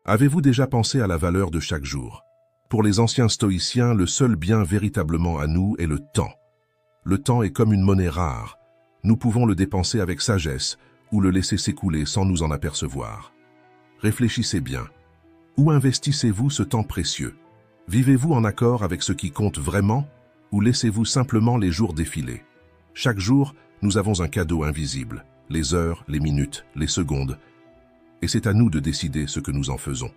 Avez-vous déjà pensé à la valeur de chaque jour? Pour les anciens stoïciens, le seul bien véritablement à nous est le temps. Le temps est comme une monnaie rare. Nous pouvons le dépenser avec sagesse ou le laisser s'écouler sans nous en apercevoir. Réfléchissez bien. Où investissez-vous ce temps précieux? Vivez-vous en accord avec ce qui compte vraiment ou laissez-vous simplement les jours défiler? Chaque jour, nous avons un cadeau invisible, les heures, les minutes, les secondes. Et c'est à nous de décider ce que nous en faisons.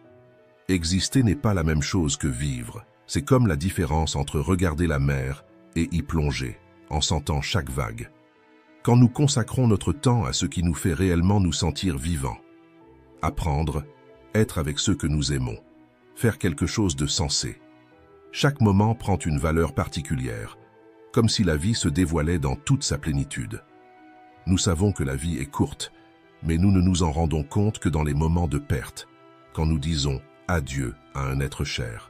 Exister n'est pas la même chose que vivre. C'est comme la différence entre regarder la mer et y plonger, en sentant chaque vague. Quand nous consacrons notre temps à ce qui nous fait réellement nous sentir vivants, apprendre, être avec ceux que nous aimons, faire quelque chose de sensé. Chaque moment prend une valeur particulière, comme si la vie se dévoilait dans toute sa plénitude. Nous savons que la vie est courte, mais nous ne nous en rendons compte que dans les moments de perte, quand nous disons adieu à un être cher.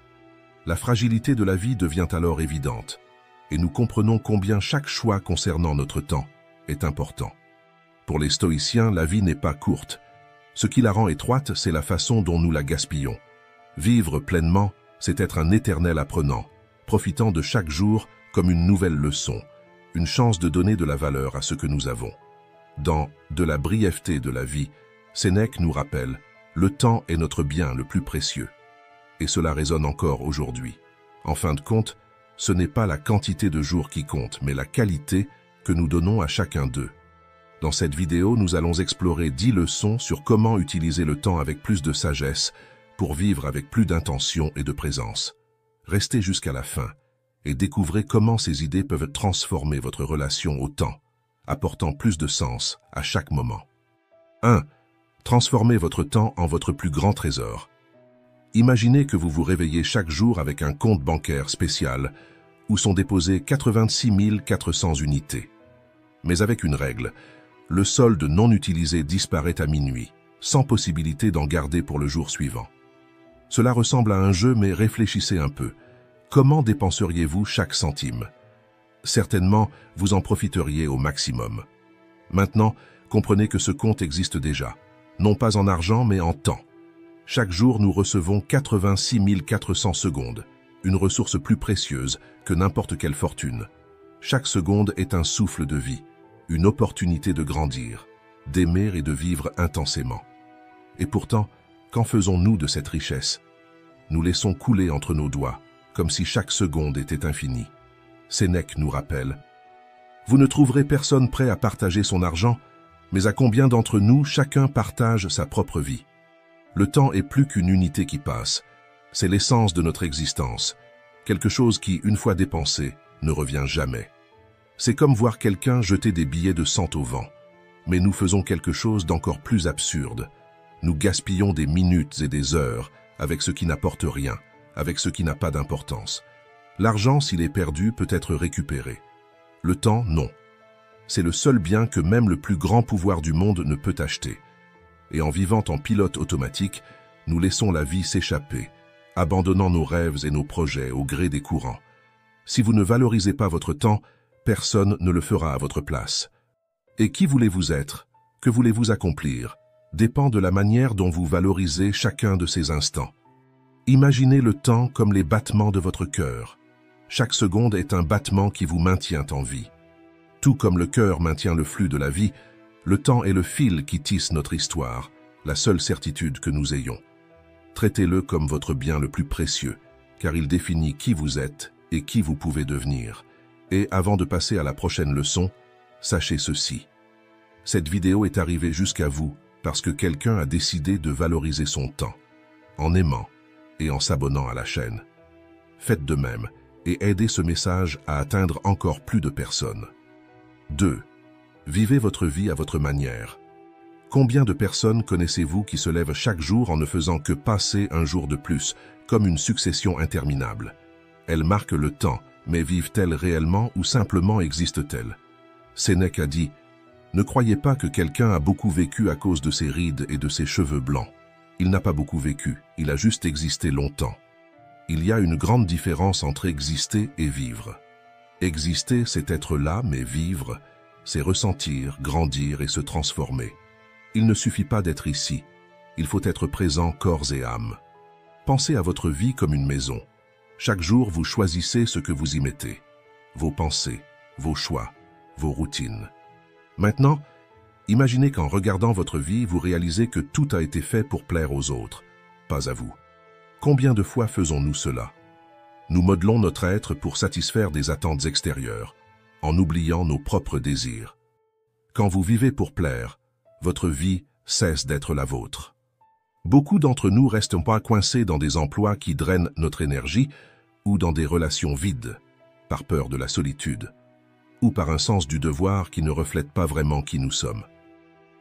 La fragilité de la vie devient alors évidente, et nous comprenons combien chaque choix concernant notre temps est important. Pour les stoïciens, la vie n'est pas courte. Ce qui la rend étroite, c'est la façon dont nous la gaspillons. Vivre pleinement, c'est être un éternel apprenant, profitant de chaque jour comme une nouvelle leçon, une chance de donner de la valeur à ce que nous avons. Dans « De la brièveté de la vie », Sénèque nous rappelle « Le temps est notre bien le plus précieux ». Et cela résonne encore aujourd'hui. En fin de compte, ce n'est pas la quantité de jours qui compte, mais la qualité que nous donnons à chacun d'eux. Dans cette vidéo, nous allons explorer 10 leçons sur comment utiliser le temps avec plus de sagesse pour vivre avec plus d'intention et de présence. Restez jusqu'à la fin et découvrez comment ces idées peuvent transformer votre relation au temps, apportant plus de sens à chaque moment. 1. Transformez votre temps en votre plus grand trésor. Imaginez que vous vous réveillez chaque jour avec un compte bancaire spécial où sont déposées 86 400 unités. Mais avec une règle, le solde non utilisé disparaît à minuit, sans possibilité d'en garder pour le jour suivant. Cela ressemble à un jeu, mais réfléchissez un peu. Comment dépenseriez-vous chaque centime? Certainement, vous en profiteriez au maximum. Maintenant, comprenez que ce compte existe déjà, non pas en argent, mais en temps. Chaque jour, nous recevons 86 400 secondes, une ressource plus précieuse que n'importe quelle fortune. Chaque seconde est un souffle de vie, une opportunité de grandir, d'aimer et de vivre intensément. Et pourtant, qu'en faisons-nous de cette richesse? Nous laissons couler entre nos doigts, comme si chaque seconde était infinie. Sénèque nous rappelle « Vous ne trouverez personne prêt à partager son argent, mais à combien d'entre nous chacun partage sa propre vie? Le temps est plus qu'une unité qui passe, c'est l'essence de notre existence, quelque chose qui, une fois dépensé, ne revient jamais. C'est comme voir quelqu'un jeter des billets de 100 au vent, mais nous faisons quelque chose d'encore plus absurde. Nous gaspillons des minutes et des heures avec ce qui n'apporte rien, avec ce qui n'a pas d'importance. L'argent, s'il est perdu, peut être récupéré. Le temps, non. C'est le seul bien que même le plus grand pouvoir du monde ne peut acheter. Et en vivant en pilote automatique, nous laissons la vie s'échapper, abandonnant nos rêves et nos projets au gré des courants. Si vous ne valorisez pas votre temps, personne ne le fera à votre place. Et qui voulez-vous être? Que voulez-vous accomplir? Dépend de la manière dont vous valorisez chacun de ces instants. Imaginez le temps comme les battements de votre cœur. Chaque seconde est un battement qui vous maintient en vie. Tout comme le cœur maintient le flux de la vie, le temps est le fil qui tisse notre histoire, la seule certitude que nous ayons. Traitez-le comme votre bien le plus précieux, car il définit qui vous êtes et qui vous pouvez devenir. Et avant de passer à la prochaine leçon, sachez ceci. Cette vidéo est arrivée jusqu'à vous parce que quelqu'un a décidé de valoriser son temps, en aimant et en s'abonnant à la chaîne. Faites de même et aidez ce message à atteindre encore plus de personnes. 2. Vivez votre vie à votre manière. Combien de personnes connaissez-vous qui se lèvent chaque jour en ne faisant que passer un jour de plus, comme une succession interminable? Elles marquent le temps, mais vivent-elles réellement ou simplement existent-elles? Sénèque a dit « Ne croyez pas que quelqu'un a beaucoup vécu à cause de ses rides et de ses cheveux blancs. Il n'a pas beaucoup vécu, il a juste existé longtemps. » Il y a une grande différence entre exister et vivre. Exister, c'est être là, mais vivre, c'est ressentir, grandir et se transformer. Il ne suffit pas d'être ici. Il faut être présent corps et âme. Pensez à votre vie comme une maison. Chaque jour, vous choisissez ce que vous y mettez. Vos pensées, vos choix, vos routines. Maintenant, imaginez qu'en regardant votre vie, vous réalisez que tout a été fait pour plaire aux autres, pas à vous. Combien de fois faisons-nous cela? Nous modelons notre être pour satisfaire des attentes extérieures, en oubliant nos propres désirs. Quand vous vivez pour plaire, votre vie cesse d'être la vôtre. Beaucoup d'entre nous restent pas coincés dans des emplois qui drainent notre énergie ou dans des relations vides, par peur de la solitude, ou par un sens du devoir qui ne reflète pas vraiment qui nous sommes.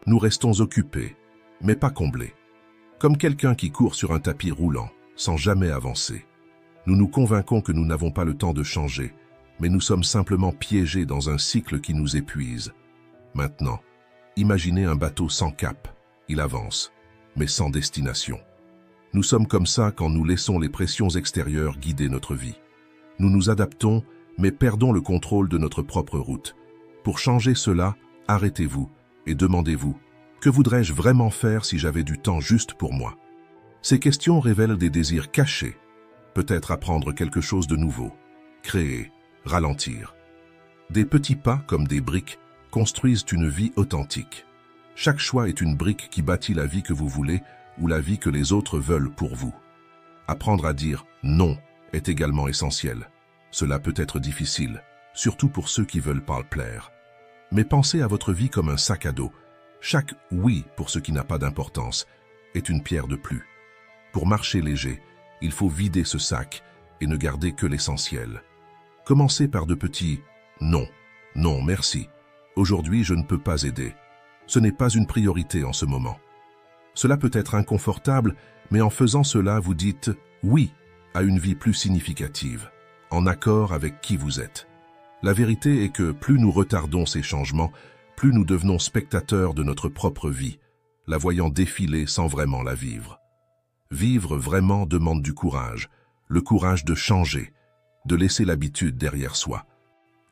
Nous restons occupés, mais pas comblés, comme quelqu'un qui court sur un tapis roulant, sans jamais avancer. Nous nous convainquons que nous n'avons pas le temps de changer, mais nous sommes simplement piégés dans un cycle qui nous épuise. Maintenant, imaginez un bateau sans cap. Il avance, mais sans destination. Nous sommes comme ça quand nous laissons les pressions extérieures guider notre vie. Nous nous adaptons, mais perdons le contrôle de notre propre route. Pour changer cela, arrêtez-vous et demandez-vous, que voudrais-je vraiment faire si j'avais du temps juste pour moi? Ces questions révèlent des désirs cachés. Peut-être apprendre quelque chose de nouveau, créer, ralentir. Des petits pas, comme des briques, construisent une vie authentique. Chaque choix est une brique qui bâtit la vie que vous voulez ou la vie que les autres veulent pour vous. Apprendre à dire « non » est également essentiel. Cela peut être difficile, surtout pour ceux qui veulent pas plaire. Mais pensez à votre vie comme un sac à dos. Chaque « oui » pour ce qui n'a pas d'importance est une pierre de plus. Pour marcher léger, il faut vider ce sac et ne garder que l'essentiel. Commencez par de petits « non, non, merci. Aujourd'hui, je ne peux pas aider. Ce n'est pas une priorité en ce moment. » Cela peut être inconfortable, mais en faisant cela, vous dites « oui » à une vie plus significative, en accord avec qui vous êtes. La vérité est que plus nous retardons ces changements, plus nous devenons spectateurs de notre propre vie, la voyant défiler sans vraiment la vivre. Vivre vraiment demande du courage, le courage de changer, de laisser l'habitude derrière soi.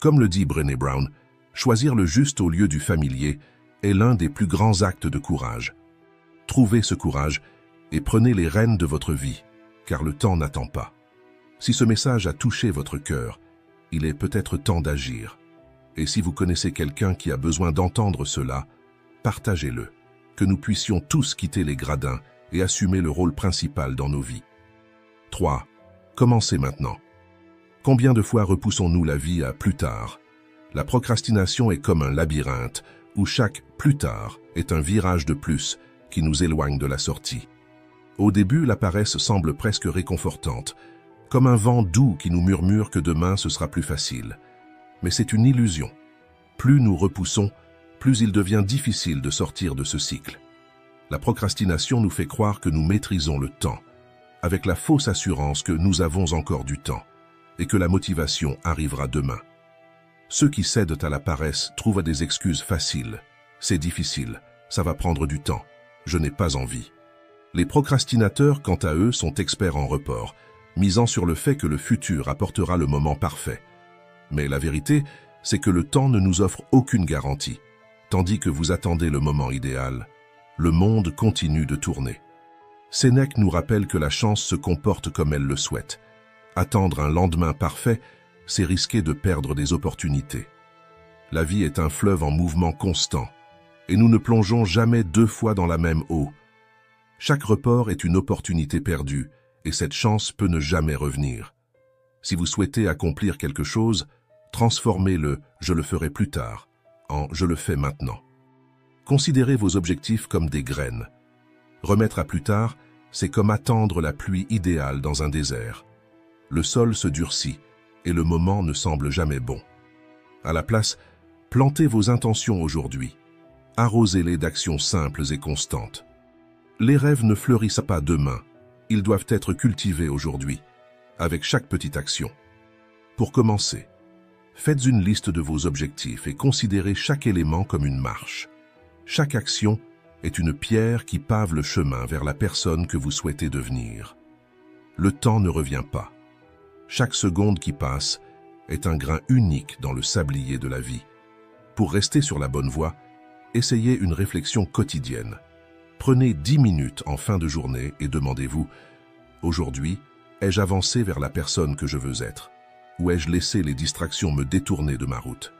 Comme le dit Brené Brown, choisir le juste au lieu du familier est l'un des plus grands actes de courage. Trouvez ce courage et prenez les rênes de votre vie, car le temps n'attend pas. Si ce message a touché votre cœur, il est peut-être temps d'agir. Et si vous connaissez quelqu'un qui a besoin d'entendre cela, partagez-le, que nous puissions tous quitter les gradins et assumer le rôle principal dans nos vies. 3. Commencez maintenant. Combien de fois repoussons-nous la vie à plus tard? La procrastination est comme un labyrinthe où chaque « plus tard » est un virage de plus qui nous éloigne de la sortie. Au début, la paresse semble presque réconfortante, comme un vent doux qui nous murmure que demain ce sera plus facile. Mais c'est une illusion. Plus nous repoussons, plus il devient difficile de sortir de ce cycle. La procrastination nous fait croire que nous maîtrisons le temps, avec la fausse assurance que nous avons encore du temps et que la motivation arrivera demain. Ceux qui cèdent à la paresse trouvent des excuses faciles. C'est difficile, ça va prendre du temps, je n'ai pas envie. Les procrastinateurs, quant à eux, sont experts en report, misant sur le fait que le futur apportera le moment parfait. Mais la vérité, c'est que le temps ne nous offre aucune garantie. Tandis que vous attendez le moment idéal, le monde continue de tourner. Sénèque nous rappelle que la chance se comporte comme elle le souhaite. Attendre un lendemain parfait, c'est risquer de perdre des opportunités. La vie est un fleuve en mouvement constant, et nous ne plongeons jamais deux fois dans la même eau. Chaque report est une opportunité perdue, et cette chance peut ne jamais revenir. Si vous souhaitez accomplir quelque chose, transformez le « je le ferai plus tard » en « je le fais maintenant ». Considérez vos objectifs comme des graines. Remettre à plus tard, c'est comme attendre la pluie idéale dans un désert. Le sol se durcit et le moment ne semble jamais bon. À la place, plantez vos intentions aujourd'hui. Arrosez-les d'actions simples et constantes. Les rêves ne fleurissent pas demain, ils doivent être cultivés aujourd'hui, avec chaque petite action. Pour commencer, faites une liste de vos objectifs et considérez chaque élément comme une marche. Chaque action est une pierre qui pave le chemin vers la personne que vous souhaitez devenir. Le temps ne revient pas. Chaque seconde qui passe est un grain unique dans le sablier de la vie. Pour rester sur la bonne voie, essayez une réflexion quotidienne. Prenez 10 minutes en fin de journée et demandez-vous, aujourd'hui, ai-je avancé vers la personne que je veux être? Ou ai-je laissé les distractions me détourner de ma route?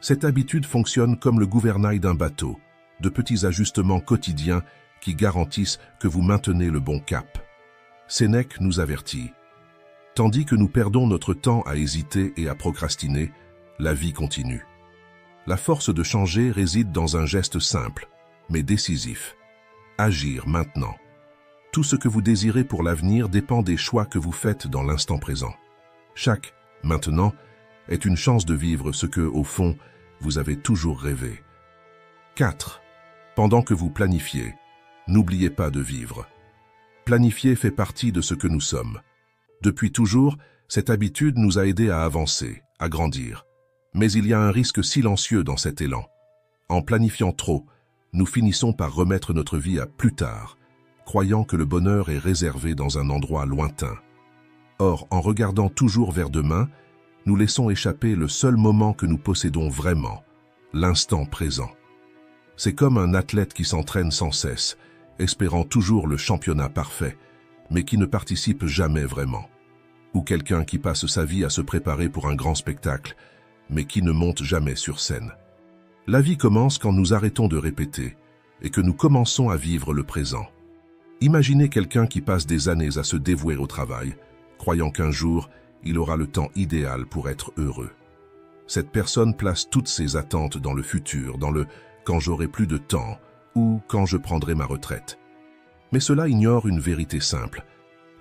Cette habitude fonctionne comme le gouvernail d'un bateau, de petits ajustements quotidiens qui garantissent que vous maintenez le bon cap. Sénèque nous avertit. Tandis que nous perdons notre temps à hésiter et à procrastiner, la vie continue. La force de changer réside dans un geste simple, mais décisif. Agir maintenant. Tout ce que vous désirez pour l'avenir dépend des choix que vous faites dans l'instant présent. Chaque « maintenant » est une chance de vivre ce que, au fond, vous avez toujours rêvé. 4. Pendant que vous planifiez, n'oubliez pas de vivre. Planifier fait partie de ce que nous sommes. Depuis toujours, cette habitude nous a aidés à avancer, à grandir. Mais il y a un risque silencieux dans cet élan. En planifiant trop, nous finissons par remettre notre vie à plus tard, croyant que le bonheur est réservé dans un endroit lointain. Or, en regardant toujours vers demain, nous laissons échapper le seul moment que nous possédons vraiment, l'instant présent. C'est comme un athlète qui s'entraîne sans cesse, espérant toujours le championnat parfait, mais qui ne participe jamais vraiment. Ou quelqu'un qui passe sa vie à se préparer pour un grand spectacle, mais qui ne monte jamais sur scène. La vie commence quand nous arrêtons de répéter et que nous commençons à vivre le présent. Imaginez quelqu'un qui passe des années à se dévouer au travail, croyant qu'un jour, il aura le temps idéal pour être heureux. Cette personne place toutes ses attentes dans le futur, dans le « quand j'aurai plus de temps » ou « quand je prendrai ma retraite ». Mais cela ignore une vérité simple.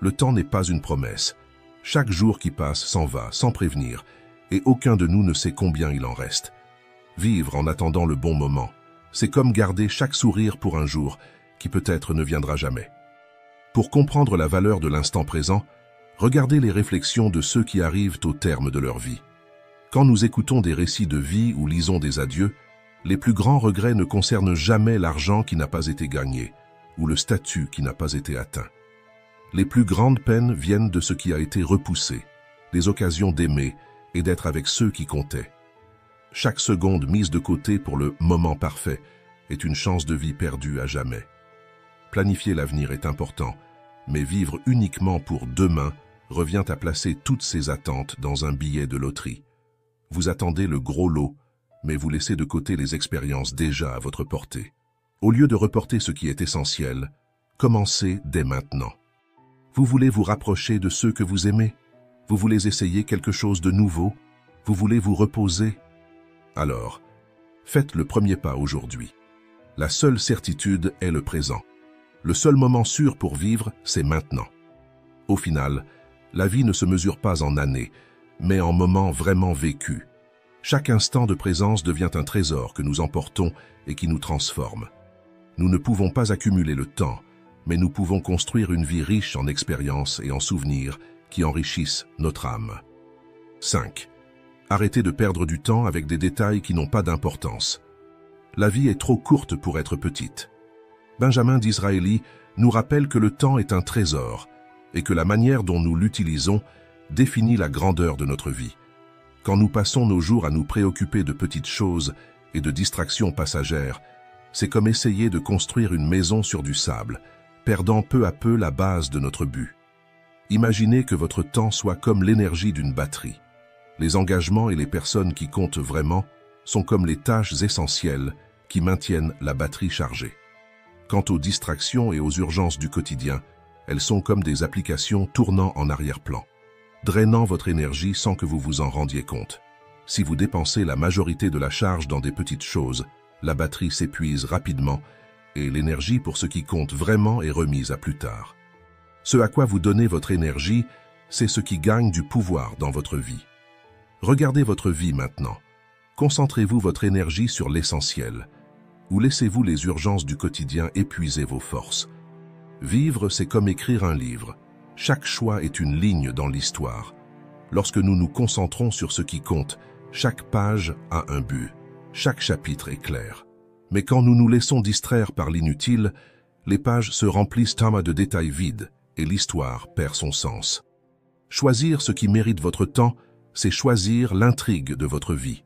Le temps n'est pas une promesse. Chaque jour qui passe s'en va, sans prévenir, et aucun de nous ne sait combien il en reste. Vivre en attendant le bon moment, c'est comme garder chaque sourire pour un jour qui peut-être ne viendra jamais. Pour comprendre la valeur de l'instant présent, regardez les réflexions de ceux qui arrivent au terme de leur vie. Quand nous écoutons des récits de vie ou lisons des adieux, les plus grands regrets ne concernent jamais l'argent qui n'a pas été gagné ou le statut qui n'a pas été atteint. Les plus grandes peines viennent de ce qui a été repoussé, les occasions d'aimer et d'être avec ceux qui comptaient. Chaque seconde mise de côté pour le moment parfait est une chance de vie perdue à jamais. Planifier l'avenir est important, mais vivre uniquement pour demain revient à placer toutes ses attentes dans un billet de loterie. Vous attendez le gros lot, mais vous laissez de côté les expériences déjà à votre portée. Au lieu de reporter ce qui est essentiel, commencez dès maintenant. Vous voulez vous rapprocher de ceux que vous aimez? Vous voulez essayer quelque chose de nouveau? Vous voulez vous reposer? Alors, faites le premier pas aujourd'hui. La seule certitude est le présent. Le seul moment sûr pour vivre, c'est maintenant. Au final, la vie ne se mesure pas en années, mais en moments vraiment vécus. Chaque instant de présence devient un trésor que nous emportons et qui nous transforme. Nous ne pouvons pas accumuler le temps, mais nous pouvons construire une vie riche en expériences et en souvenirs qui enrichissent notre âme. 5. Arrêtez de perdre du temps avec des détails qui n'ont pas d'importance. La vie est trop courte pour être petite. Benjamin Disraeli nous rappelle que le temps est un trésor et que la manière dont nous l'utilisons définit la grandeur de notre vie. Quand nous passons nos jours à nous préoccuper de petites choses et de distractions passagères, c'est comme essayer de construire une maison sur du sable, perdant peu à peu la base de notre but. Imaginez que votre temps soit comme l'énergie d'une batterie. Les engagements et les personnes qui comptent vraiment sont comme les tâches essentielles qui maintiennent la batterie chargée. Quant aux distractions et aux urgences du quotidien, elles sont comme des applications tournant en arrière-plan, drainant votre énergie sans que vous vous en rendiez compte. Si vous dépensez la majorité de la charge dans des petites choses, la batterie s'épuise rapidement et l'énergie pour ce qui compte vraiment est remise à plus tard. Ce à quoi vous donnez votre énergie, c'est ce qui gagne du pouvoir dans votre vie. Regardez votre vie maintenant. Concentrez-vous votre énergie sur l'essentiel, ou laissez-vous les urgences du quotidien épuiser vos forces. Vivre, c'est comme écrire un livre. Chaque choix est une ligne dans l'histoire. Lorsque nous nous concentrons sur ce qui compte, chaque page a un but. Chaque chapitre est clair. Mais quand nous nous laissons distraire par l'inutile, les pages se remplissent de détails vides et l'histoire perd son sens. Choisir ce qui mérite votre temps, c'est choisir l'intrigue de votre vie.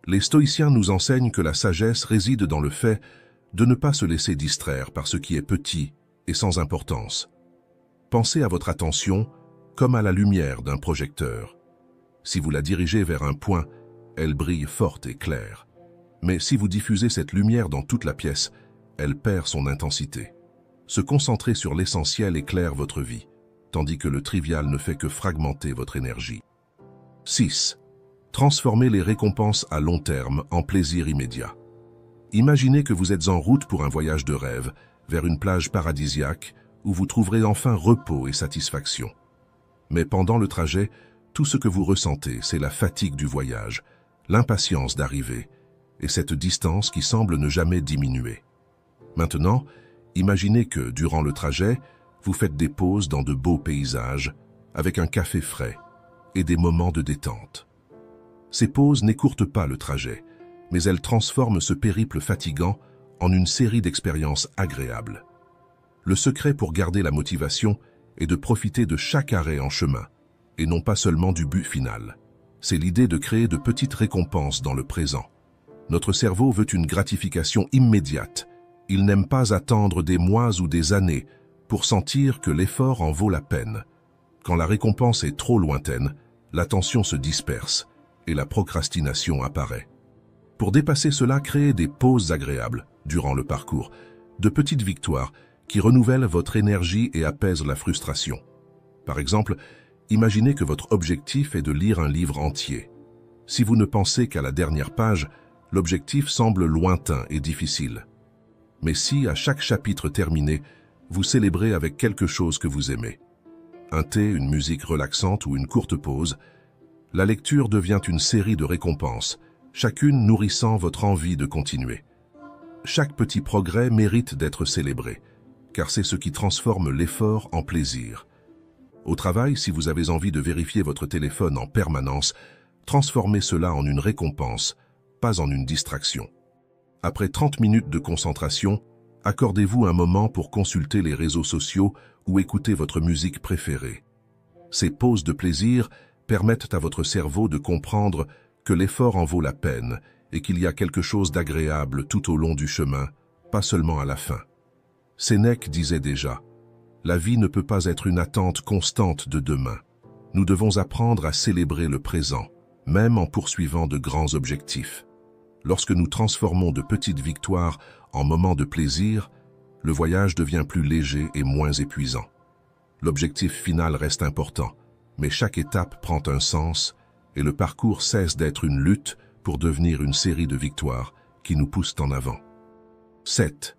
Les stoïciens nous enseignent que la sagesse réside dans le fait de ne pas se laisser distraire par ce qui est petit et sans importance. Pensez à votre attention comme à la lumière d'un projecteur. Si vous la dirigez vers un point, elle brille forte et claire. Mais si vous diffusez cette lumière dans toute la pièce, elle perd son intensité. Se concentrer sur l'essentiel éclaire votre vie, tandis que le trivial ne fait que fragmenter votre énergie. 6. Transformez les récompenses à long terme en plaisir immédiat. Imaginez que vous êtes en route pour un voyage de rêve, vers une plage paradisiaque, où vous trouverez enfin repos et satisfaction. Mais pendant le trajet, tout ce que vous ressentez, c'est la fatigue du voyage, l'impatience d'arriver, et cette distance qui semble ne jamais diminuer. Maintenant, imaginez que, durant le trajet, vous faites des pauses dans de beaux paysages, avec un café frais et des moments de détente. Ces pauses n'écourtent pas le trajet, mais elles transforment ce périple fatigant en une série d'expériences agréables. Le secret pour garder la motivation est de profiter de chaque arrêt en chemin, et non pas seulement du but final. C'est l'idée de créer de petites récompenses dans le présent. Notre cerveau veut une gratification immédiate. Il n'aime pas attendre des mois ou des années pour sentir que l'effort en vaut la peine. Quand la récompense est trop lointaine, l'attention se disperse et la procrastination apparaît. Pour dépasser cela, créez des pauses agréables durant le parcours, de petites victoires qui renouvellent votre énergie et apaisent la frustration. Par exemple, imaginez que votre objectif est de lire un livre entier. Si vous ne pensez qu'à la dernière page, l'objectif semble lointain et difficile. Mais si, à chaque chapitre terminé, vous célébrez avec quelque chose que vous aimez, un thé, une musique relaxante ou une courte pause, la lecture devient une série de récompenses, chacune nourrissant votre envie de continuer. Chaque petit progrès mérite d'être célébré, car c'est ce qui transforme l'effort en plaisir. Au travail, si vous avez envie de vérifier votre téléphone en permanence, transformez cela en une récompense, pas en une distraction. Après 30 minutes de concentration, accordez-vous un moment pour consulter les réseaux sociaux ou écouter votre musique préférée. Ces pauses de plaisir permettent à votre cerveau de comprendre que l'effort en vaut la peine et qu'il y a quelque chose d'agréable tout au long du chemin, pas seulement à la fin. Sénèque disait déjà, « La vie ne peut pas être une attente constante de demain. Nous devons apprendre à célébrer le présent, même en poursuivant de grands objectifs. » Lorsque nous transformons de petites victoires en moments de plaisir, le voyage devient plus léger et moins épuisant. L'objectif final reste important, mais chaque étape prend un sens et le parcours cesse d'être une lutte pour devenir une série de victoires qui nous poussent en avant. 7.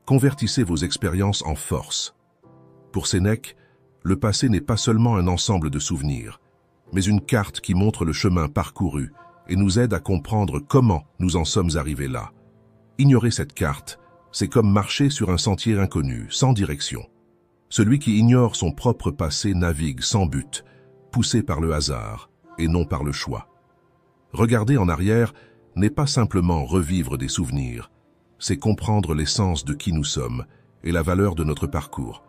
Convertissez vos expériences en force. Pour Sénèque, le passé n'est pas seulement un ensemble de souvenirs, mais une carte qui montre le chemin parcouru et nous aide à comprendre comment nous en sommes arrivés là. Ignorer cette carte, c'est comme marcher sur un sentier inconnu, sans direction. Celui qui ignore son propre passé navigue sans but, poussé par le hasard et non par le choix. Regarder en arrière n'est pas simplement revivre des souvenirs, c'est comprendre l'essence de qui nous sommes et la valeur de notre parcours.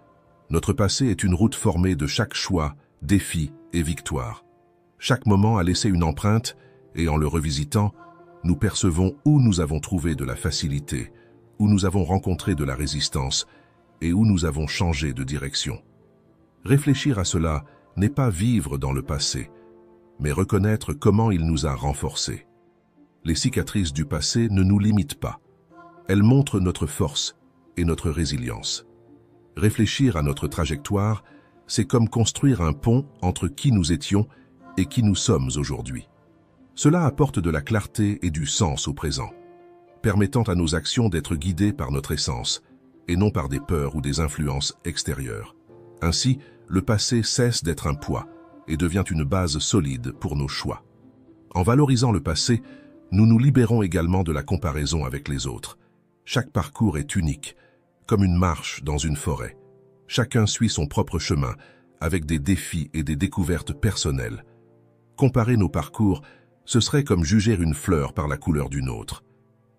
Notre passé est une route formée de chaque choix, défi et victoire. Chaque moment a laissé une empreinte et en le revisitant, nous percevons où nous avons trouvé de la facilité, où nous avons rencontré de la résistance et où nous avons changé de direction. Réfléchir à cela n'est pas vivre dans le passé, mais reconnaître comment il nous a renforcés. Les cicatrices du passé ne nous limitent pas. Elles montrent notre force et notre résilience. Réfléchir à notre trajectoire, c'est comme construire un pont entre qui nous étions et qui nous sommes aujourd'hui. Cela apporte de la clarté et du sens au présent, permettant à nos actions d'être guidées par notre essence et non par des peurs ou des influences extérieures. Ainsi, le passé cesse d'être un poids et devient une base solide pour nos choix. En valorisant le passé, nous nous libérons également de la comparaison avec les autres. Chaque parcours est unique, comme une marche dans une forêt. Chacun suit son propre chemin, avec des défis et des découvertes personnelles. Comparer nos parcours, ce serait comme juger une fleur par la couleur d'une autre.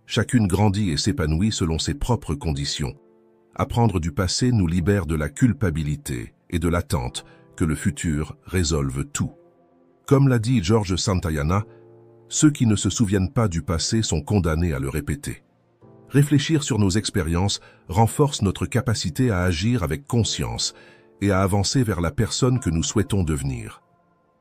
Chacune grandit et s'épanouit selon ses propres conditions. Apprendre du passé nous libère de la culpabilité et de l'attente que le futur résolve tout. Comme l'a dit George Santayana, ceux qui ne se souviennent pas du passé sont condamnés à le répéter. Réfléchir sur nos expériences renforce notre capacité à agir avec conscience et à avancer vers la personne que nous souhaitons devenir.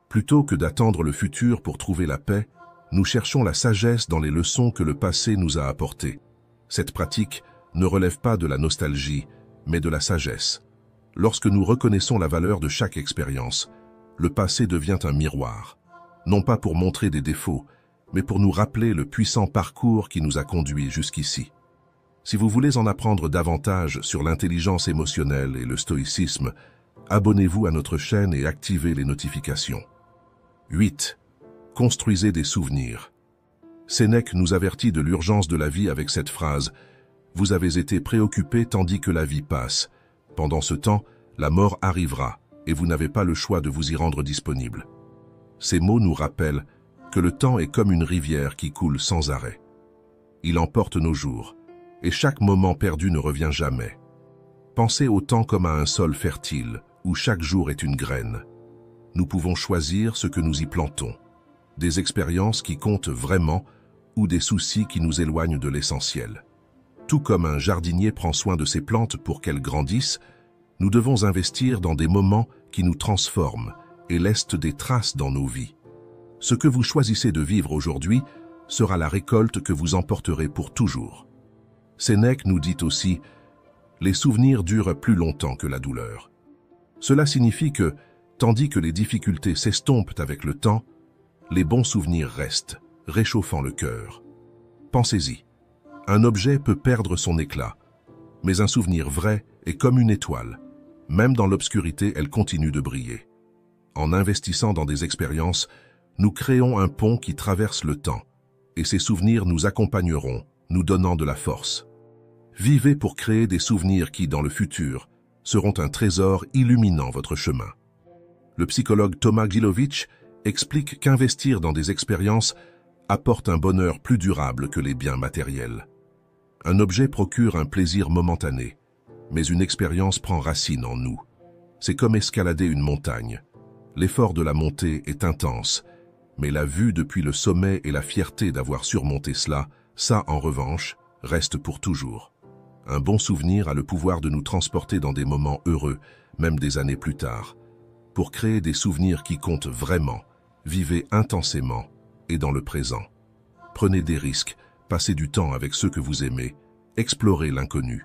Plutôt que d'attendre le futur pour trouver la paix, nous cherchons la sagesse dans les leçons que le passé nous a apportées. Cette pratique ne relève pas de la nostalgie, mais de la sagesse. Lorsque nous reconnaissons la valeur de chaque expérience, le passé devient un miroir, non pas pour montrer des défauts, mais pour nous rappeler le puissant parcours qui nous a conduits jusqu'ici. Si vous voulez en apprendre davantage sur l'intelligence émotionnelle et le stoïcisme, abonnez-vous à notre chaîne et activez les notifications. 8. Construisez des souvenirs. Sénèque nous avertit de l'urgence de la vie avec cette phrase « Vous avez été préoccupés tandis que la vie passe. Pendant ce temps, la mort arrivera et vous n'avez pas le choix de vous y rendre disponible. » Ces mots nous rappellent que le temps est comme une rivière qui coule sans arrêt. Il emporte nos jours, et chaque moment perdu ne revient jamais. Pensez au temps comme à un sol fertile, où chaque jour est une graine. Nous pouvons choisir ce que nous y plantons, des expériences qui comptent vraiment ou des soucis qui nous éloignent de l'essentiel. Tout comme un jardinier prend soin de ses plantes pour qu'elles grandissent, nous devons investir dans des moments qui nous transforment et laissent des traces dans nos vies. Ce que vous choisissez de vivre aujourd'hui sera la récolte que vous emporterez pour toujours. Sénèque nous dit aussi « Les souvenirs durent plus longtemps que la douleur ». Cela signifie que, tandis que les difficultés s'estompent avec le temps, les bons souvenirs restent, réchauffant le cœur. Pensez-y, un objet peut perdre son éclat, mais un souvenir vrai est comme une étoile. Même dans l'obscurité, elle continue de briller. En investissant dans des expériences, nous créons un pont qui traverse le temps, et ces souvenirs nous accompagneront, nous donnant de la force. Vivez pour créer des souvenirs qui, dans le futur, seront un trésor illuminant votre chemin. Le psychologue Thomas Gilovich explique qu'investir dans des expériences apporte un bonheur plus durable que les biens matériels. Un objet procure un plaisir momentané, mais une expérience prend racine en nous. C'est comme escalader une montagne. L'effort de la montée est intense, mais la vue depuis le sommet et la fierté d'avoir surmonté cela, ça, en revanche, reste pour toujours. Un bon souvenir a le pouvoir de nous transporter dans des moments heureux, même des années plus tard. Pour créer des souvenirs qui comptent vraiment, vivez intensément et dans le présent. Prenez des risques, passez du temps avec ceux que vous aimez, explorez l'inconnu.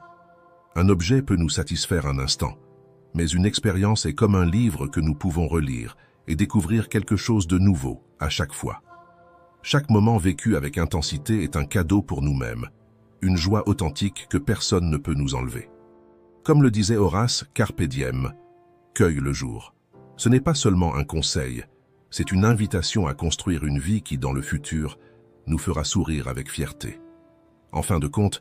Un objet peut nous satisfaire un instant, mais une expérience est comme un livre que nous pouvons relire et découvrir quelque chose de nouveau à chaque fois. Chaque moment vécu avec intensité est un cadeau pour nous-mêmes, une joie authentique que personne ne peut nous enlever. Comme le disait Horace, Carpe diem, cueille le jour. Ce n'est pas seulement un conseil, c'est une invitation à construire une vie qui, dans le futur, nous fera sourire avec fierté. En fin de compte,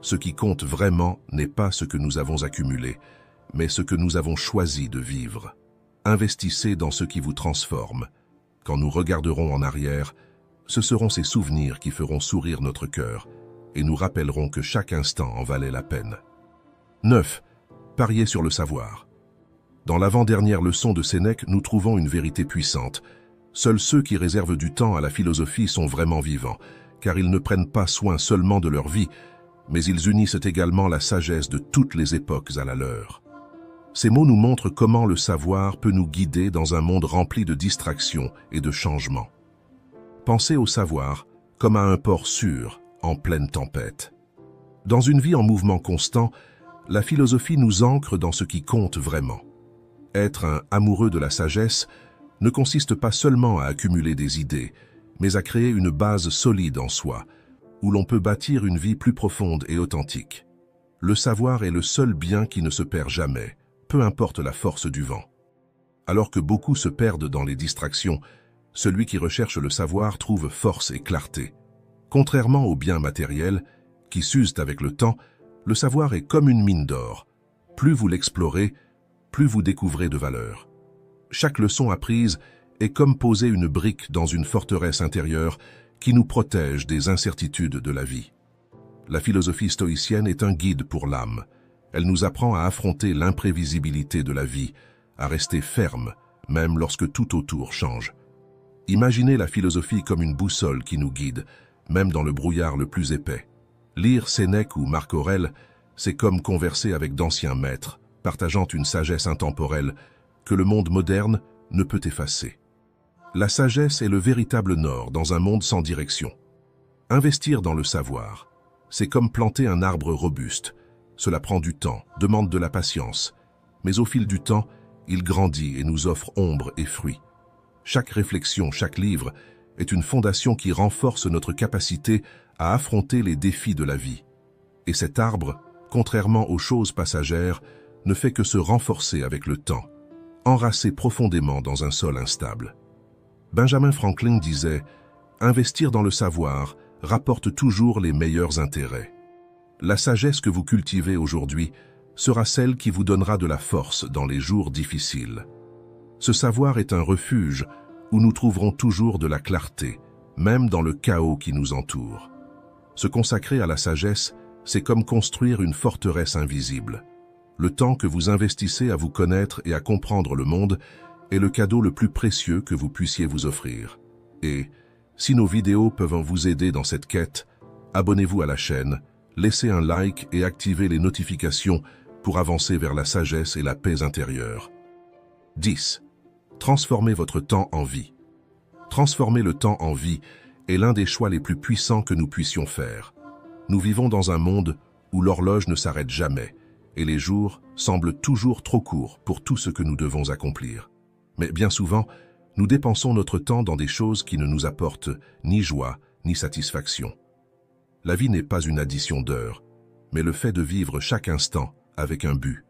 ce qui compte vraiment n'est pas ce que nous avons accumulé, mais ce que nous avons choisi de vivre. Investissez dans ce qui vous transforme. Quand nous regarderons en arrière, ce seront ces souvenirs qui feront sourire notre cœur et nous rappelleront que chaque instant en valait la peine. 9. Pariez sur le savoir. Dans l'avant-dernière leçon de Sénèque, nous trouvons une vérité puissante. Seuls ceux qui réservent du temps à la philosophie sont vraiment vivants, car ils ne prennent pas soin seulement de leur vie, mais ils unissent également la sagesse de toutes les époques à la leur. Ces mots nous montrent comment le savoir peut nous guider dans un monde rempli de distractions et de changements. Pensez au savoir comme à un port sûr en pleine tempête. Dans une vie en mouvement constant, la philosophie nous ancre dans ce qui compte vraiment. Être un amoureux de la sagesse ne consiste pas seulement à accumuler des idées, mais à créer une base solide en soi, où l'on peut bâtir une vie plus profonde et authentique. Le savoir est le seul bien qui ne se perd jamais, peu importe la force du vent. Alors que beaucoup se perdent dans les distractions, celui qui recherche le savoir trouve force et clarté. Contrairement aux biens matériels, qui s'usent avec le temps, le savoir est comme une mine d'or. Plus vous l'explorez, plus vous découvrez de valeur. Chaque leçon apprise est comme poser une brique dans une forteresse intérieure qui nous protège des incertitudes de la vie. La philosophie stoïcienne est un guide pour l'âme. Elle nous apprend à affronter l'imprévisibilité de la vie, à rester ferme, même lorsque tout autour change. Imaginez la philosophie comme une boussole qui nous guide, même dans le brouillard le plus épais. Lire Sénèque ou Marc Aurèle, c'est comme converser avec d'anciens maîtres, partageant une sagesse intemporelle que le monde moderne ne peut effacer. La sagesse est le véritable nord dans un monde sans direction. Investir dans le savoir, c'est comme planter un arbre robuste. Cela prend du temps, demande de la patience, mais au fil du temps, il grandit et nous offre ombre et fruits. Chaque réflexion, chaque livre est une fondation qui renforce notre capacité à affronter les défis de la vie. Et cet arbre, contrairement aux choses passagères, ne fait que se renforcer avec le temps, enracé profondément dans un sol instable. Benjamin Franklin disait « Investir dans le savoir rapporte toujours les meilleurs intérêts. » La sagesse que vous cultivez aujourd'hui sera celle qui vous donnera de la force dans les jours difficiles. Ce savoir est un refuge où nous trouverons toujours de la clarté, même dans le chaos qui nous entoure. Se consacrer à la sagesse, c'est comme construire une forteresse invisible. Le temps que vous investissez à vous connaître et à comprendre le monde est le cadeau le plus précieux que vous puissiez vous offrir. Et, si nos vidéos peuvent vous aider dans cette quête, abonnez-vous à la chaîne, laissez un like et activez les notifications pour avancer vers la sagesse et la paix intérieure. 10. Transformez votre temps en vie. Transformer le temps en vie est l'un des choix les plus puissants que nous puissions faire. Nous vivons dans un monde où l'horloge ne s'arrête jamais et les jours semblent toujours trop courts pour tout ce que nous devons accomplir. Mais bien souvent, nous dépensons notre temps dans des choses qui ne nous apportent ni joie ni satisfaction. La vie n'est pas une addition d'heures, mais le fait de vivre chaque instant avec un but.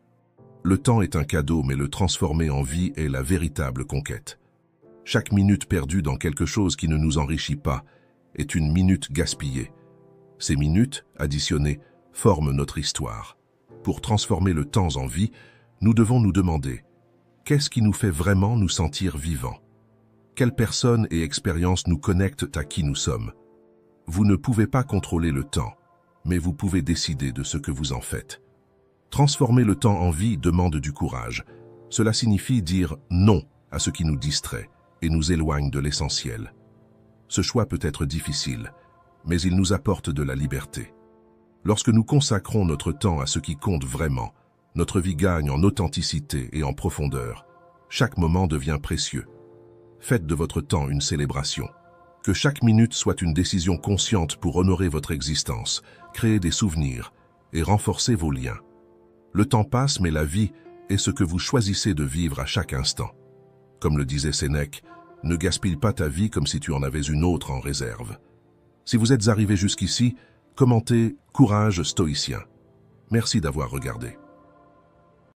Le temps est un cadeau, mais le transformer en vie est la véritable conquête. Chaque minute perdue dans quelque chose qui ne nous enrichit pas est une minute gaspillée. Ces minutes, additionnées, forment notre histoire. Pour transformer le temps en vie, nous devons nous demander « Qu'est-ce qui nous fait vraiment nous sentir vivants ? Quelles personnes et expériences nous connectent à qui nous sommes ?» Vous ne pouvez pas contrôler le temps, mais vous pouvez décider de ce que vous en faites. Transformer le temps en vie demande du courage. Cela signifie dire non à ce qui nous distrait et nous éloigne de l'essentiel. Ce choix peut être difficile, mais il nous apporte de la liberté. Lorsque nous consacrons notre temps à ce qui compte vraiment, notre vie gagne en authenticité et en profondeur. Chaque moment devient précieux. Faites de votre temps une célébration. Que chaque minute soit une décision consciente pour honorer votre existence, créer des souvenirs et renforcer vos liens. Le temps passe, mais la vie est ce que vous choisissez de vivre à chaque instant. Comme le disait Sénèque, ne gaspille pas ta vie comme si tu en avais une autre en réserve. Si vous êtes arrivé jusqu'ici, commentez « Courage stoïcien ». Merci d'avoir regardé.